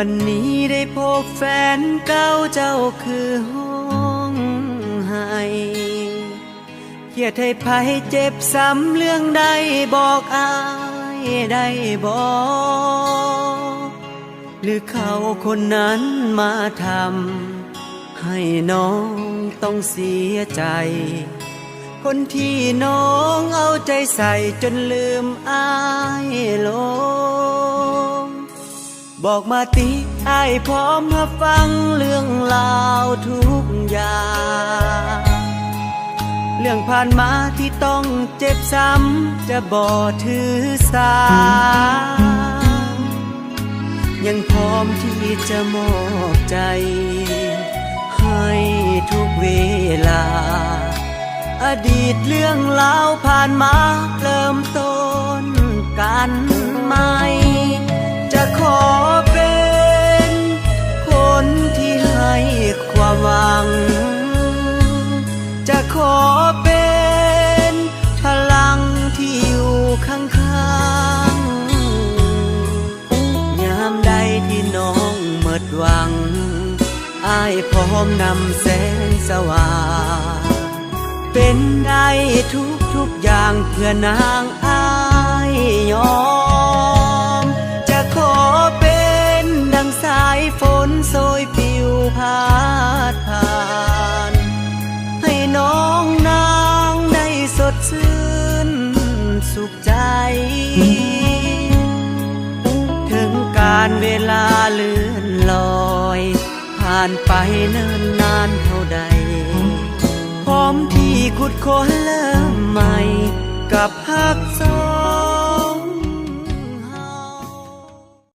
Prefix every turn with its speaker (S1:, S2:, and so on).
S1: วันนี้ได้พบแฟนเก่าเจ้าคือห้องไห้เครียดให้ภัยเจ็บซ้ำเรื่องใดบอกอายได้บอกหรือเขาคนนั้นมาทำให้น้องต้องเสียใจคนที่น้องเอาใจใส่จนลืมอายลงบอกมาติอ้ายพร้อมรับฟังเรื่องราวทุกอย่างเรื่องผ่านมาที่ต้องเจ็บซ้ำจะบ่ถือสายังพร้อมที่จะมอบใจให้ทุกเวลาอดีตเรื่องราวผ่านมาเริ่มต้นกันใหม่จะขอเป็นคนที่ให้ความหวังจะขอเป็นพลังที่อยู่ข้างๆยามใดที่น้องหมดหวังอ้ายพร้อมนำแสงสว่างเป็นได้ทุกอย่างเพื่อนางอ้ายยอมจะขอเป็นดังสายฝนโชยปิวพาดผ่านให้น้องนางได้สดชื่นสุขใจถึงการเวลาเลื่อนลอยผ่านไปเนิ่นนานเท่าใดพร้อมที่ขุดค้นเริ่มใหม่กับฮักส